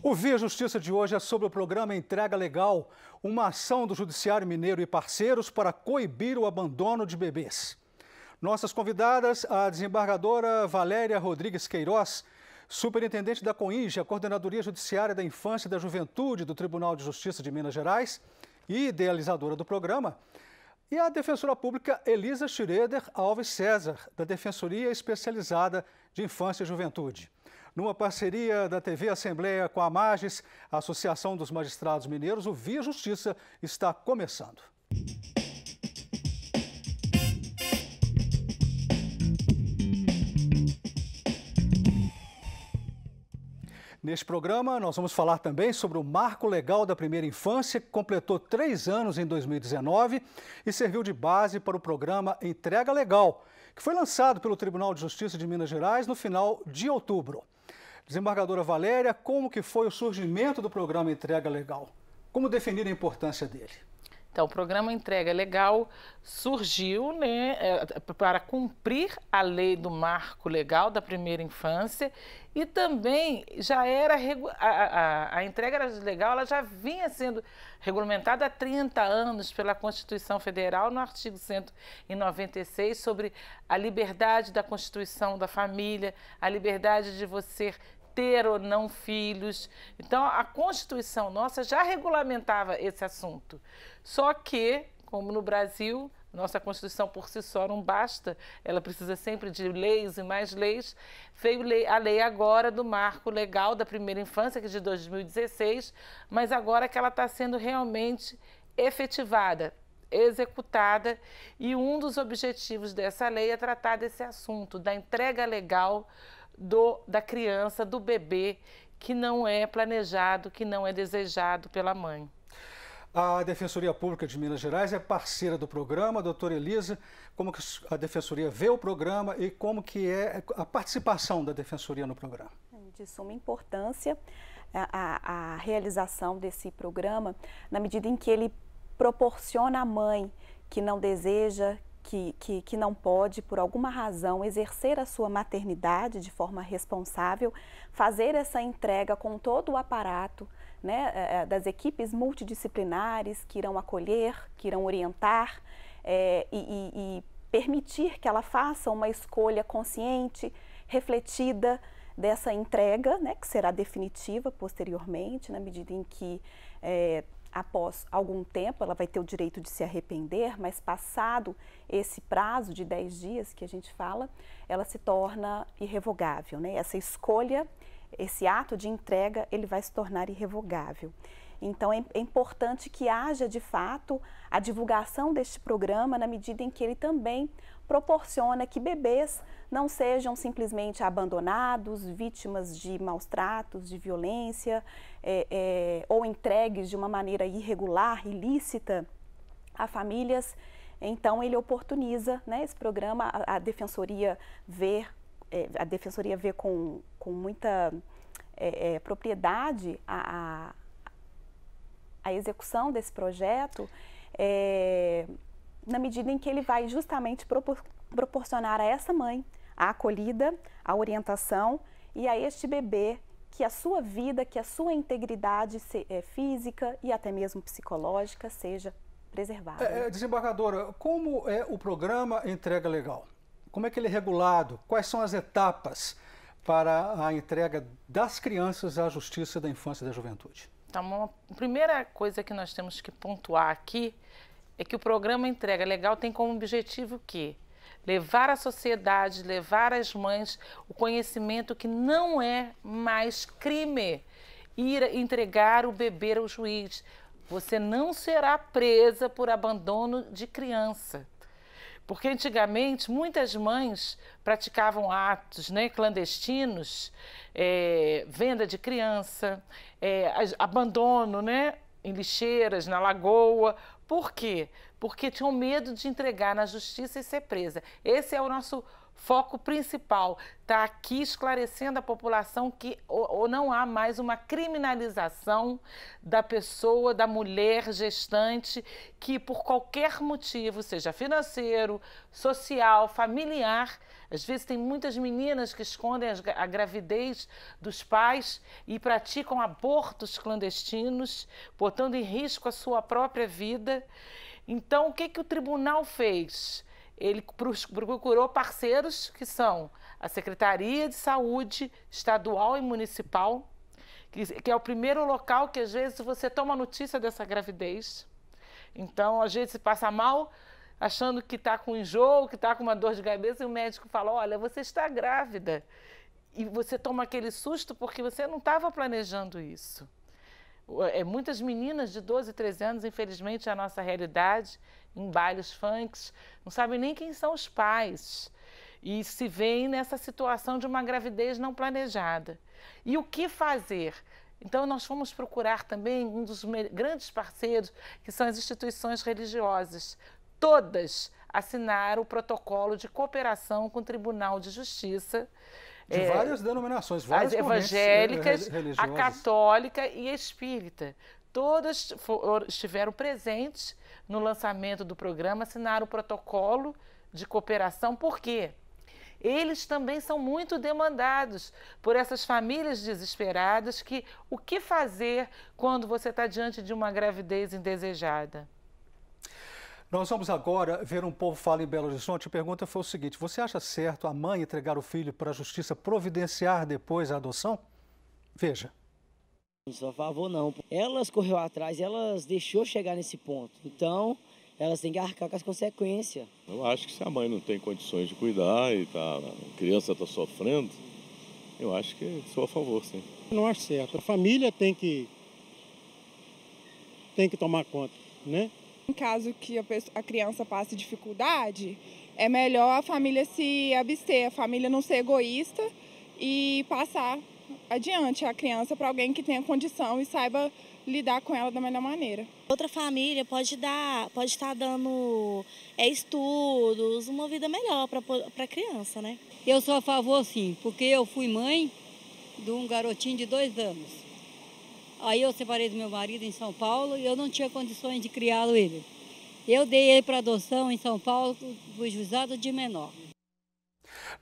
O Via Justiça de hoje é sobre o programa Entrega Legal, uma ação do Judiciário Mineiro e parceiros para coibir o abandono de bebês. Nossas convidadas, a desembargadora Valéria Rodrigues Queiroz, superintendente da COINJE, a Coordenadoria Judiciária da Infância e da Juventude do Tribunal de Justiça de Minas Gerais e idealizadora do programa, e a defensora pública Elisa Schroeder Alves César, da Defensoria Especializada de Infância e Juventude. Numa parceria da TV Assembleia com a Magis, a Associação dos Magistrados Mineiros, o Via Justiça está começando. Neste programa, nós vamos falar também sobre o Marco Legal da Primeira Infância, que completou 3 anos em 2019 e serviu de base para o programa Entrega Legal, que foi lançado pelo Tribunal de Justiça de Minas Gerais no final de outubro. Desembargadora Valéria, como que foi o surgimento do programa Entrega Legal? Como definir a importância dele? Então, o programa Entrega Legal surgiu, para cumprir a lei do Marco Legal da Primeira Infância e também já era a entrega legal, ela já vinha sendo regulamentada há 30 anos pela Constituição Federal no artigo 196 sobre a liberdade da constituição da família, a liberdade de você ter ou não filhos. Então, a Constituição nossa já regulamentava esse assunto. Só que, como no Brasil, nossa Constituição por si só não basta, ela precisa sempre de leis e mais leis. Veio a lei agora do Marco Legal da Primeira Infância, que é de 2016, mas agora que ela está sendo realmente efetivada, executada, e um dos objetivos dessa lei é tratar desse assunto, da entrega legal da criança, do bebê, que não é planejado, que não é desejado pela mãe. A Defensoria Pública de Minas Gerais é parceira do programa. Doutora Elisa, como que a Defensoria vê o programa e como que é a participação da Defensoria no programa? De suma importância a realização desse programa, na medida em que ele proporciona à mãe que não deseja, que não pode, por alguma razão, exercer a sua maternidade de forma responsável, fazer essa entrega com todo o aparato, né, das equipes multidisciplinares que irão acolher, que irão orientar e permitir que ela faça uma escolha consciente, refletida dessa entrega, né, que será definitiva posteriormente, na medida em que após algum tempo, ela vai ter o direito de se arrepender, mas passado esse prazo de 10 dias que a gente fala, ela se torna irrevogável, né? Essa escolha, esse ato de entrega, ele vai se tornar irrevogável. Então, é importante que haja, de fato, a divulgação deste programa na medida em que ele também proporciona que bebês não sejam simplesmente abandonados, vítimas de maus tratos, de violência, ou entregues de uma maneira irregular, ilícita a famílias. Então, ele oportuniza, né, esse programa, a Defensoria vê com muita propriedade a execução desse projeto, na medida em que ele vai justamente proporcionar a essa mãe a acolhida, a orientação e a este bebê que a sua vida, que a sua integridade física e até mesmo psicológica seja preservada. Desembargadora, como é o programa Entrega Legal? Como é que ele é regulado? Quais são as etapas para a entrega das crianças à Justiça da Infância e da Juventude? Então, a primeira coisa que nós temos que pontuar aqui é que o programa Entrega Legal tem como objetivo o quê? Levar à sociedade, levar às mães o conhecimento que não é mais crime ir entregar o bebê ao juiz. Você não será presa por abandono de criança. Porque antigamente muitas mães praticavam atos, né, clandestinos, venda de criança, abandono, né, em lixeiras, na lagoa. Por quê? Porque tinham medo de entregar na justiça e ser presa. Esse é o nosso foco principal está aqui esclarecendo a população que ou não há mais uma criminalização da pessoa, da mulher gestante, que por qualquer motivo, seja financeiro, social, familiar, às vezes tem muitas meninas que escondem a gravidez dos pais e praticam abortos clandestinos, botando em risco a sua própria vida. Então, o que o tribunal fez? Ele procurou parceiros que são a Secretaria de Saúde Estadual e Municipal, que é o primeiro local que às vezes você toma notícia dessa gravidez. Então, às vezes se passa mal, achando que está com enjoo, que está com uma dor de cabeça, e o médico fala, olha, você está grávida. E você toma aquele susto porque você não estava planejando isso. Muitas meninas de 12, 13 anos, infelizmente, é a nossa realidade, em bailes funks, não sabem nem quem são os pais e se veem nessa situação de uma gravidez não planejada. E o que fazer? Então, nós fomos procurar também um dos grandes parceiros, que são as instituições religiosas. Todas assinaram o protocolo de cooperação com o Tribunal de Justiça, de várias denominações, várias as evangélicas, religiosas, a católica e a espírita. Todas estiveram presentes no lançamento do programa, assinaram o protocolo de cooperação. Por quê? Eles também são muito demandados por essas famílias desesperadas que o que fazer quando você está diante de uma gravidez indesejada? Nós vamos agora ver um povo fala em Belo Horizonte. A pergunta foi o seguinte: você acha certo a mãe entregar o filho para a justiça providenciar depois a adoção? Veja. Não sou a favor, não. Elas correu atrás, elas deixou chegar nesse ponto. Então, elas têm que arcar com as consequências. Eu acho que se a mãe não tem condições de cuidar e a criança está sofrendo, eu acho que sou a favor, sim. Não acho certo. A família tem que tomar conta, né? Em caso que a criança passe dificuldade, é melhor a família se abster, a família não ser egoísta e passar adiante a criança para alguém que tenha condição e saiba lidar com ela da melhor maneira. Outra família pode estar dando estudos, uma vida melhor para a criança, né? Eu sou a favor, sim, porque eu fui mãe de um garotinho de 2 anos. Aí eu separei do meu marido em São Paulo e eu não tinha condições de criá-lo ele. Eu dei ele para adoção em São Paulo, do juizado de menor.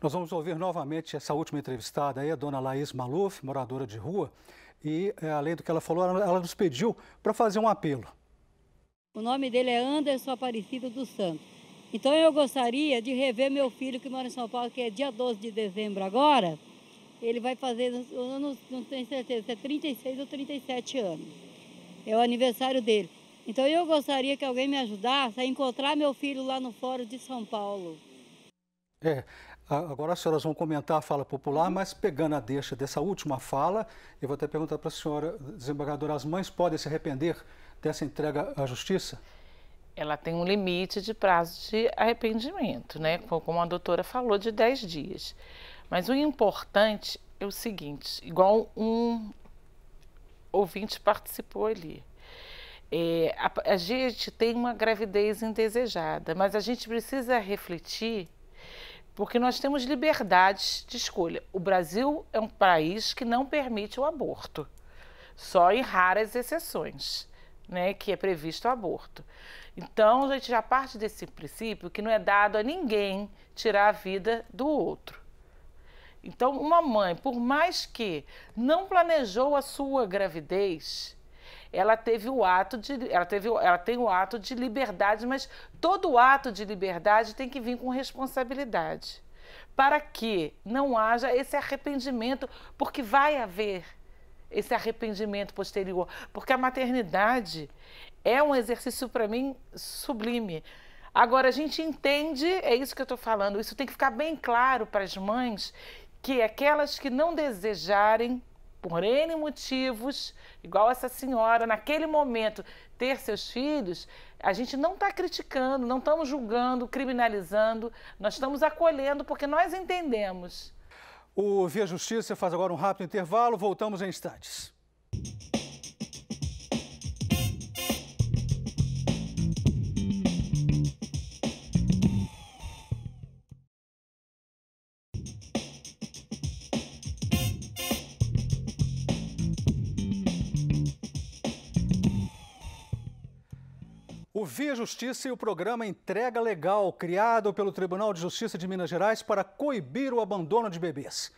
Nós vamos ouvir novamente essa última entrevistada aí, a dona Laís Maluf, moradora de rua. E, além do que ela falou, ela nos pediu para fazer um apelo. O nome dele é Anderson Aparecido dos Santos. Então eu gostaria de rever meu filho que mora em São Paulo, que é dia 12 de dezembro agora. Ele vai fazer, eu não tenho certeza, se é 36 ou 37 anos. É o aniversário dele. Então eu gostaria que alguém me ajudasse a encontrar meu filho lá no Fórum de São Paulo. Agora as senhoras vão comentar a fala popular, mas pegando a deixa dessa última fala, eu vou até perguntar para a senhora, desembargadora, as mães podem se arrepender dessa entrega à justiça? Ela tem um limite de prazo de arrependimento, né? Como a doutora falou, de 10 dias. Mas o importante é o seguinte, igual um ouvinte participou ali. A gente tem uma gravidez indesejada, mas a gente precisa refletir, porque nós temos liberdades de escolha. O Brasil é um país que não permite o aborto, só em raras exceções, né, que é previsto o aborto. Então, a gente já parte desse princípio que não é dado a ninguém tirar a vida do outro. Então, uma mãe, por mais que não planejou a sua gravidez, ela tem o ato de liberdade, mas todo ato de liberdade tem que vir com responsabilidade, para que não haja esse arrependimento, porque vai haver esse arrependimento posterior, porque a maternidade é um exercício, para mim, sublime. Agora, a gente entende, é isso que eu estou falando, isso tem que ficar bem claro para as mães, que aquelas que não desejarem, por N motivos, igual essa senhora, naquele momento, ter seus filhos, a gente não está criticando, não estamos julgando, criminalizando, nós estamos acolhendo, porque nós entendemos. O Via Justiça faz agora um rápido intervalo, voltamos em instantes. O Via Justiça e o programa Entrega Legal, criado pelo Tribunal de Justiça de Minas Gerais para coibir o abandono de bebês.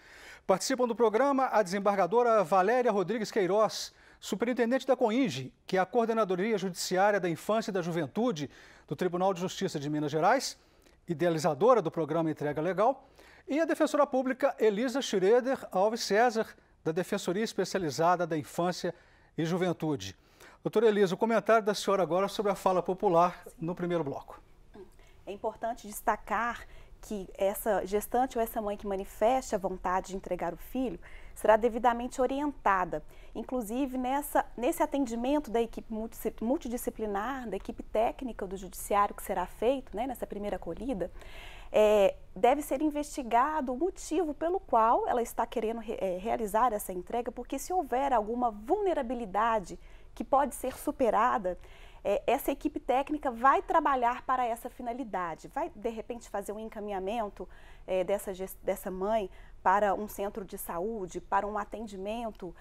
Participam do programa a desembargadora Valéria Rodrigues Queiroz, superintendente da COINJE, que é a Coordenadoria Judiciária da Infância e da Juventude do Tribunal de Justiça de Minas Gerais, idealizadora do programa Entrega Legal, e a defensora pública Elisa Schroeder Alves César, da Defensoria Especializada da Infância e Juventude. Doutora Elisa, o comentário da senhora agora sobre a fala popular no primeiro bloco. É importante destacar que essa gestante ou essa mãe que manifeste a vontade de entregar o filho será devidamente orientada. Inclusive, nesse atendimento da equipe multidisciplinar, da equipe técnica do judiciário que será feito, né, nessa primeira acolhida, deve ser investigado o motivo pelo qual ela está querendo realizar essa entrega, porque se houver alguma vulnerabilidade que pode ser superada, essa equipe técnica vai trabalhar para essa finalidade, vai de repente fazer um encaminhamento dessa mãe para um centro de saúde, para um atendimento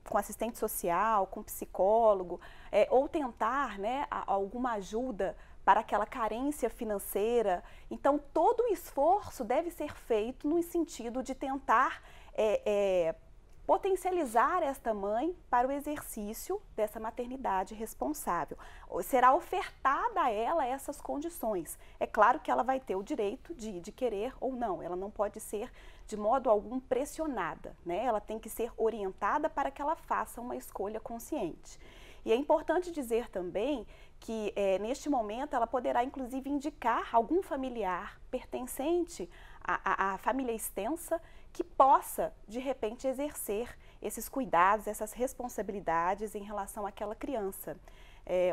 com assistente social, com psicólogo, ou tentar, né, alguma ajuda para aquela carência financeira. Então, todo o esforço deve ser feito no sentido de tentar potencializar esta mãe para o exercício dessa maternidade responsável. Será ofertada a ela essas condições. É claro que ela vai ter o direito de querer ou não, ela não pode ser de modo algum pressionada, né? Ela tem que ser orientada para que ela faça uma escolha consciente. E é importante dizer também que neste momento ela poderá inclusive indicar algum familiar pertencente à família extensa que possa, de repente, exercer esses cuidados, essas responsabilidades em relação àquela criança.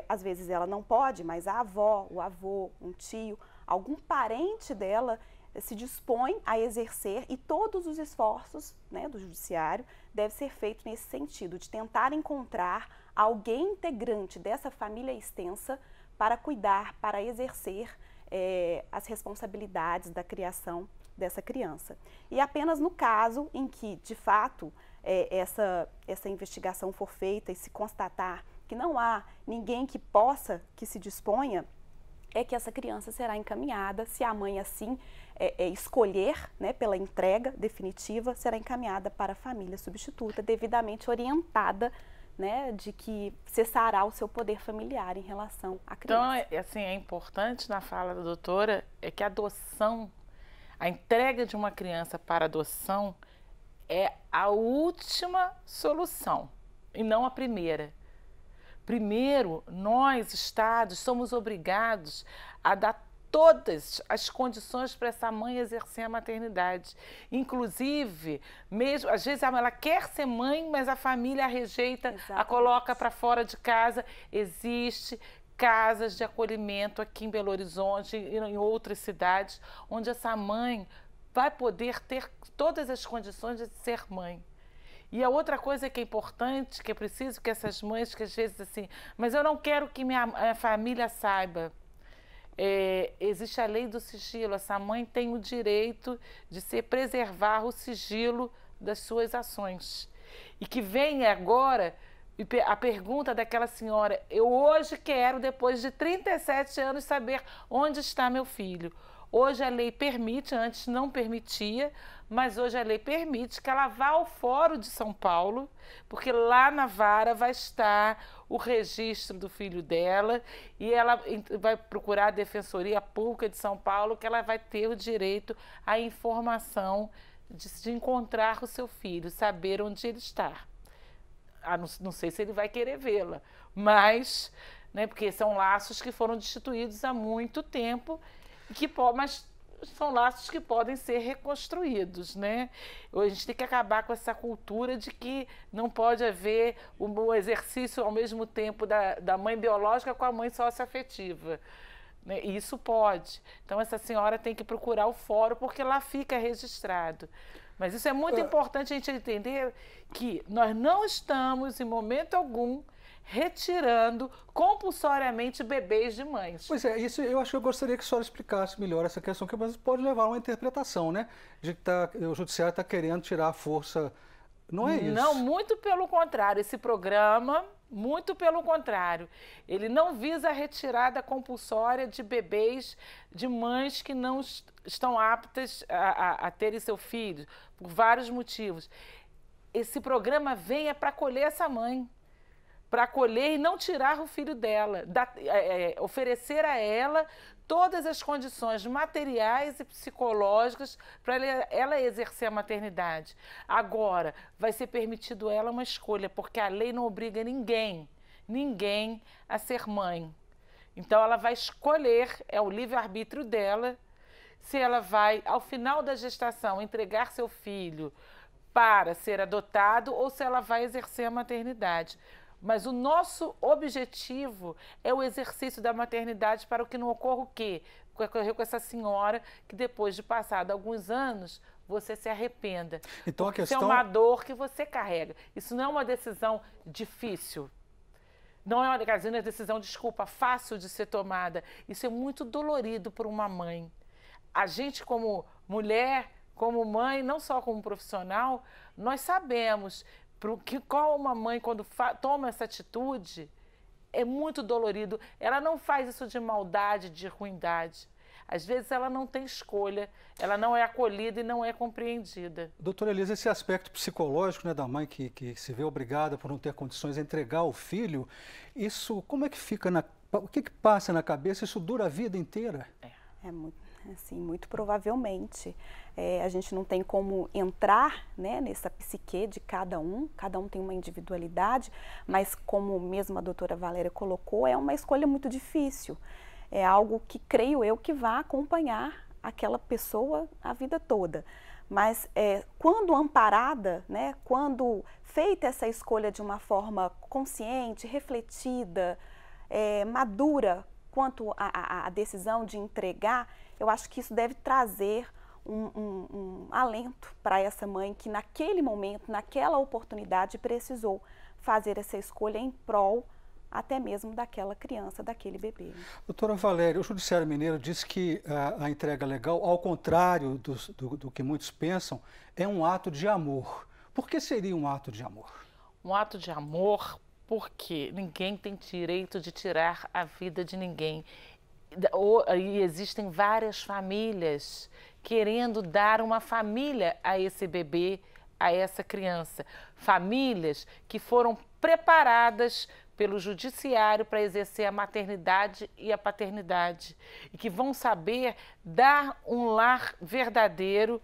Às vezes ela não pode, mas a avó, o avô, um tio, algum parente dela se dispõe a exercer, e todos os esforços, né, do judiciário devem ser feitos nesse sentido, de tentar encontrar alguém integrante dessa família extensa para cuidar, para exercer as responsabilidades da criação dessa criança. E apenas no caso em que, de fato, essa investigação for feita e se constatar que não há ninguém que se disponha, é que essa criança será encaminhada, se a mãe assim escolher, né, pela entrega definitiva, será encaminhada para a família substituta, devidamente orientada, né, de que cessará o seu poder familiar em relação à criança. Então, assim, é importante na fala da doutora que a adoção, a entrega de uma criança para adoção é a última solução e não a primeira. Primeiro, nós, Estados, somos obrigados a dar todas as condições para essa mãe exercer a maternidade. Inclusive, mesmo às vezes ela quer ser mãe, mas a família a rejeita, exatamente, a coloca para fora de casa. Existe casas de acolhimento aqui em Belo Horizonte e em outras cidades, onde essa mãe vai poder ter todas as condições de ser mãe. E a outra coisa que é importante, que é preciso que essas mães, que às vezes assim, mas eu não quero que minha família saiba. Existe a lei do sigilo, essa mãe tem o direito de preservar o sigilo das suas ações. E que vem agora a pergunta daquela senhora: eu hoje quero, depois de 37 anos, saber onde está meu filho. Hoje a lei permite, antes não permitia, mas hoje a lei permite que ela vá ao Fórum de São Paulo, porque lá na vara vai estar o registro do filho dela e ela vai procurar a Defensoria Pública de São Paulo, que ela vai ter o direito à informação de encontrar o seu filho, saber onde ele está. Não sei se ele vai querer vê-la, mas, né, porque são laços que foram destituídos há muito tempo, mas são laços que podem ser reconstruídos, né? A gente tem que acabar com essa cultura de que não pode haver o exercício ao mesmo tempo da mãe biológica com a mãe socioafetiva, né? E isso pode. Então, essa senhora tem que procurar o fórum, porque lá fica registrado. Mas isso é muito importante a gente entender, que nós não estamos, em momento algum, retirando compulsoriamente bebês de mães. Pois é, isso eu acho que eu gostaria que a senhora explicasse melhor essa questão, que pode levar a uma interpretação, né? De que o judiciário está querendo tirar a força. Não é isso? Não, muito pelo contrário. Esse programa, Muito pelo contrário, ele não visa a retirada compulsória de bebês de mães que não estão aptas a terem seu filho, por vários motivos. Esse programa vem para acolher essa mãe, para acolher e não tirar o filho dela, oferecer a ela todas as condições materiais e psicológicas para ela exercer a maternidade. Agora, vai ser permitido a ela uma escolha, porque a lei não obriga ninguém a ser mãe. Então, ela vai escolher, é o livre-arbítrio dela, se ela vai, ao final da gestação, entregar seu filho para ser adotado ou se ela vai exercer a maternidade. Mas o nosso objetivo é o exercício da maternidade para que não ocorra o quê? Ocorreu com essa senhora que depois de passado alguns anos, você se arrependa. Então a questão... Isso é uma dor que você carrega. Isso não é uma decisão difícil. Não é uma decisão, desculpa, fácil de ser tomada. Isso é muito dolorido para uma mãe. A gente como mulher, como mãe, não só como profissional, nós sabemos... qual uma mãe, quando toma essa atitude, é muito dolorido. Ela não faz isso de maldade, de ruindade. Às vezes ela não tem escolha, ela não é acolhida e não é compreendida. Doutora Elisa, esse aspecto psicológico, né, da mãe que se vê obrigada por não ter condições de entregar o filho, isso como é que fica, o que passa na cabeça? Isso dura a vida inteira? É muito, assim, muito provavelmente. A gente não tem como entrar, né, nessa psique de cada um tem uma individualidade, mas como mesmo a doutora Valéria colocou, é uma escolha muito difícil. É algo que creio eu que vai acompanhar aquela pessoa a vida toda. Mas quando amparada, né, quando feita essa escolha de uma forma consciente, refletida, madura quanto à decisão de entregar, eu acho que isso deve trazer um alento para essa mãe que naquele momento, naquela oportunidade, precisou fazer essa escolha em prol até mesmo daquela criança, daquele bebê. Doutora Valéria, o Judiciário Mineiro diz que a entrega legal, ao contrário do que muitos pensam, é um ato de amor. Por que seria um ato de amor? Um ato de amor porque ninguém tem direito de tirar a vida de ninguém. E existem várias famílias querendo dar uma família a esse bebê, a essa criança. Famílias que foram preparadas pelo judiciário para exercer a maternidade e a paternidade e que vão saber dar um lar verdadeiro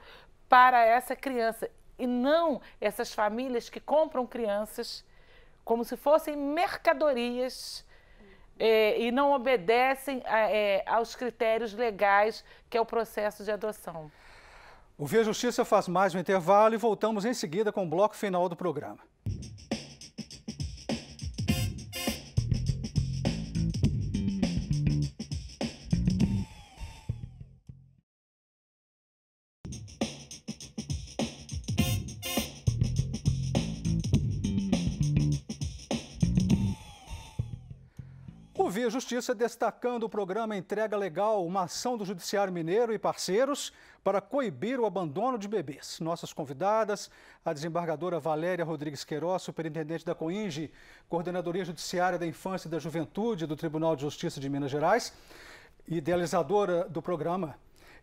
para essa criança e não essas famílias que compram crianças como se fossem mercadorias e não obedecem aos critérios legais que é o processo de adoção. O Via Justiça faz mais um intervalo e voltamos em seguida com o bloco final do programa. O Via Justiça destacando o programa Entrega Legal, uma ação do Judiciário Mineiro e parceiros para coibir o abandono de bebês. Nossas convidadas, a desembargadora Valéria Rodrigues Queiroz, superintendente da COINGE, Coordenadoria Judiciária da Infância e da Juventude do Tribunal de Justiça de Minas Gerais, idealizadora do programa,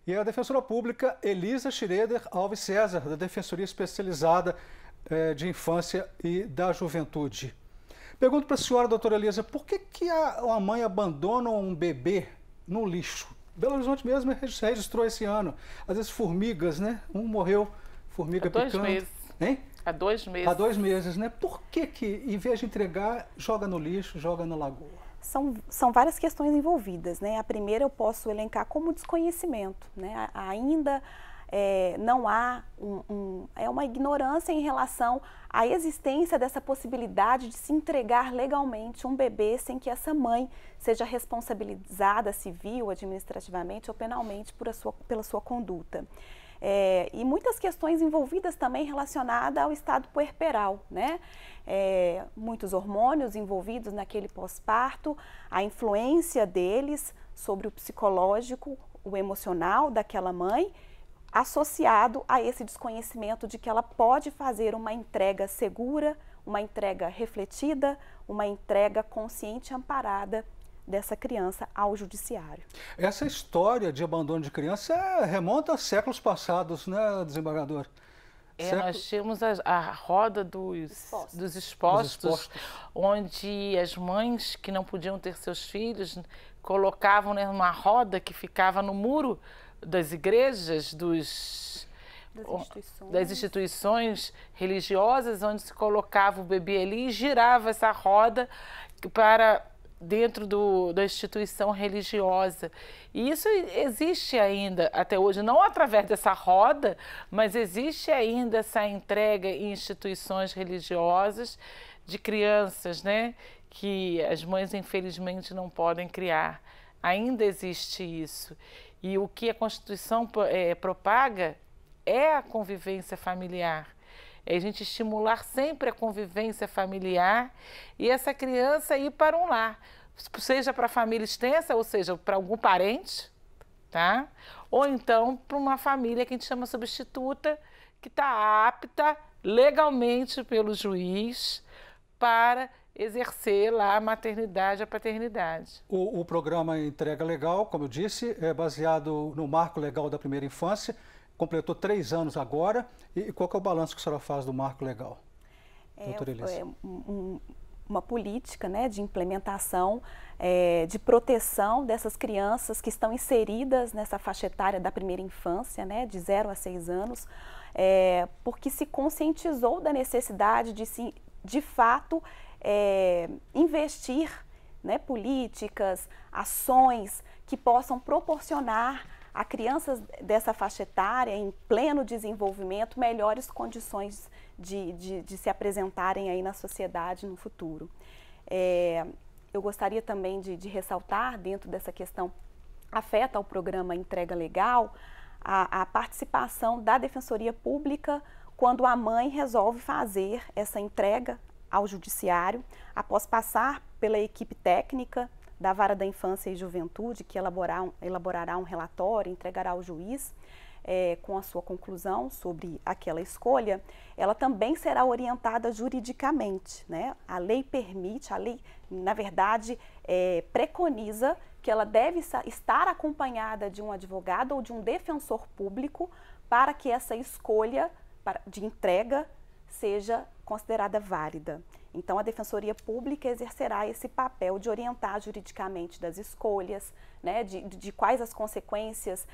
e a defensora pública Elisa Schroeder Alves César, da Defensoria Especializada de Infância e da Juventude. Pergunto para a senhora, doutora Elisa, por que a mãe abandona um bebê no lixo? Belo Horizonte mesmo registrou esse ano. Às vezes formigas, né? Um morreu, formiga picando. Há 2 meses. Hein? Há 2 meses. Há 2 meses, né? Por que, em vez de entregar, joga no lixo, joga na lagoa? São várias questões envolvidas, né? A primeira eu posso elencar como desconhecimento, né? Ainda não há uma ignorância em relação à existência dessa possibilidade de se entregar legalmente um bebê sem que essa mãe seja responsabilizada civil, administrativamente ou penalmente pela sua conduta. E muitas questões envolvidas também relacionadas ao estado puerperal, né? Muitos hormônios envolvidos naquele pós-parto, a influência deles sobre o psicológico, o emocional daquela mãe, associado a esse desconhecimento de que ela pode fazer uma entrega segura, uma entrega refletida, uma entrega consciente e amparada dessa criança ao judiciário. Essa história de abandono de criança remonta a séculos passados, né, desembargador? Nós tínhamos a roda dos expostos, onde as mães que não podiam ter seus filhos colocavam numa roda que ficava no muro das igrejas, das instituições religiosas, onde se colocava o bebê ali e girava essa roda para dentro da instituição religiosa. E isso existe ainda até hoje, não através dessa roda, mas existe ainda essa entrega em instituições religiosas de crianças, né, que as mães infelizmente não podem criar. Ainda existe isso. E o que a Constituição propaga é a convivência familiar. É a gente estimular sempre a convivência familiar e essa criança ir para um lar, seja para a família extensa, ou seja, para algum parente, tá? Ou então para uma família que a gente chama substituta, que está apta legalmente pelo juiz para exercer lá a maternidade e a paternidade. O programa Entrega Legal, como eu disse, é baseado no Marco Legal da Primeira Infância, completou 3 anos agora. E qual que é o balanço que a senhora faz do Marco Legal, doutora Elisa? Uma política, né, de implementação, de proteção dessas crianças que estão inseridas nessa faixa etária da primeira infância, né, de 0 a 6 anos, porque se conscientizou da necessidade de fato, investir, né, políticas, ações que possam proporcionar a crianças dessa faixa etária, em pleno desenvolvimento, melhores condições de se apresentarem aí na sociedade no futuro. Eu gostaria também de ressaltar, dentro dessa questão, afeta ao programa Entrega Legal, a participação da Defensoria Pública quando a mãe resolve fazer essa entrega ao judiciário, após passar pela equipe técnica da Vara da Infância e Juventude, que elaborará um relatório, entregará ao juiz com a sua conclusão sobre aquela escolha, ela também será orientada juridicamente, né? A lei permite, a lei, na verdade, preconiza que ela deve estar acompanhada de um advogado ou de um defensor público para que essa escolha de entrega seja considerada válida. Então, a Defensoria Pública exercerá esse papel de orientar juridicamente das escolhas, né, de quais as consequências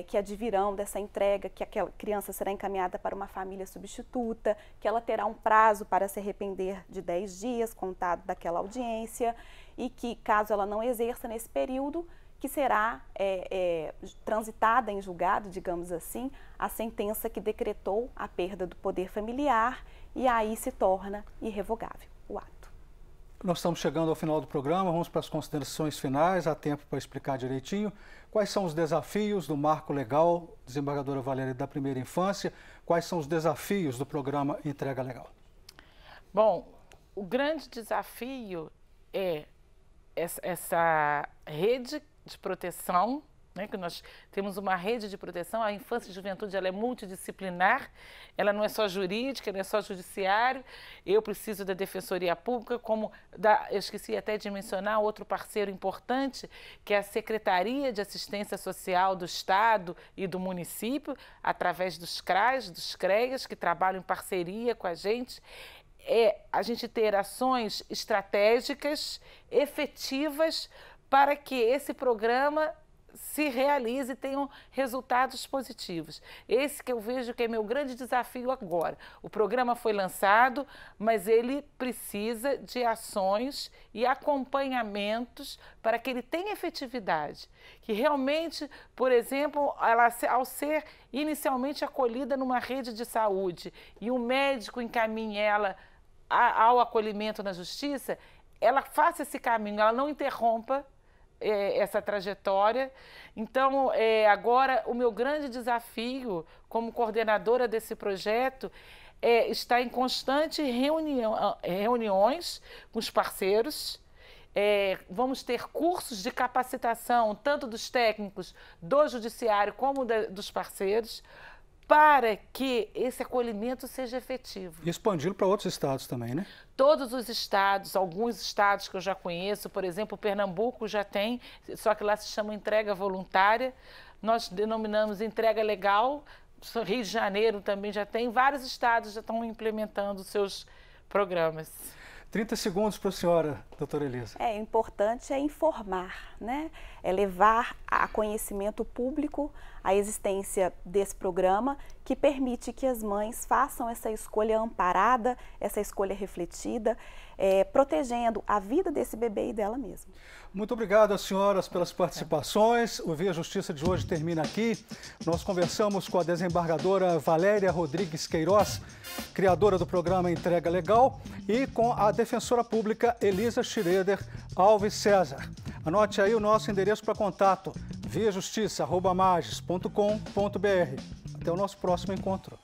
que advirão dessa entrega, que aquela criança será encaminhada para uma família substituta, que ela terá um prazo para se arrepender de 10 dias, contado daquela audiência, e que, caso ela não exerça nesse período, que será transitada em julgado, digamos assim, a sentença que decretou a perda do poder familiar, e aí se torna irrevogável o ato. Nós estamos chegando ao final do programa, vamos para as considerações finais, há tempo para explicar direitinho. Quais são os desafios do Marco Legal, desembargadora Valéria, da Primeira Infância? Quais são os desafios do programa Entrega Legal? Bom, o grande desafio é essa rede de proteção, né, que nós temos uma rede de proteção. A infância e juventude, ela é multidisciplinar, ela não é só jurídica, não é só judiciário. Eu preciso da Defensoria Pública, eu esqueci até de mencionar outro parceiro importante, que é a Secretaria de Assistência Social do Estado e do município, através dos CRAs, dos CREAs, que trabalham em parceria com a gente ter ações estratégicas, efetivas, para que esse programa se realize e tenham resultados positivos. Esse que eu vejo que é meu grande desafio agora. O programa foi lançado, mas ele precisa de ações e acompanhamentos para que ele tenha efetividade. Que realmente, por exemplo, ela, ao ser inicialmente acolhida numa rede de saúde e o médico encaminhe ela ao acolhimento na justiça, ela faça esse caminho, ela não interrompa essa trajetória. Então, agora, o meu grande desafio como coordenadora desse projeto é estar em constante reuniões com os parceiros. Vamos ter cursos de capacitação, tanto dos técnicos do judiciário como dos parceiros, para que esse acolhimento seja efetivo. E expandi-lo para outros estados também, né? Todos os estados, alguns estados que eu já conheço, por exemplo, Pernambuco já tem, só que lá se chama entrega voluntária, nós denominamos entrega legal, Rio de Janeiro também já tem, vários estados já estão implementando seus programas. 30 segundos para a senhora, doutora Elisa. É importante informar, né? É levar a conhecimento público a existência desse programa que permite que as mães façam essa escolha amparada, essa escolha refletida, protegendo a vida desse bebê e dela mesma. Muito obrigado às senhoras pelas participações. O Via Justiça de hoje termina aqui. Nós conversamos com a desembargadora Valéria Rodrigues Queiroz, criadora do programa Entrega Legal, e com a defensora pública Elisa Schroeder Alves César. Anote aí o nosso endereço para contato, viajustiça@mages.com.br. Até o nosso próximo encontro.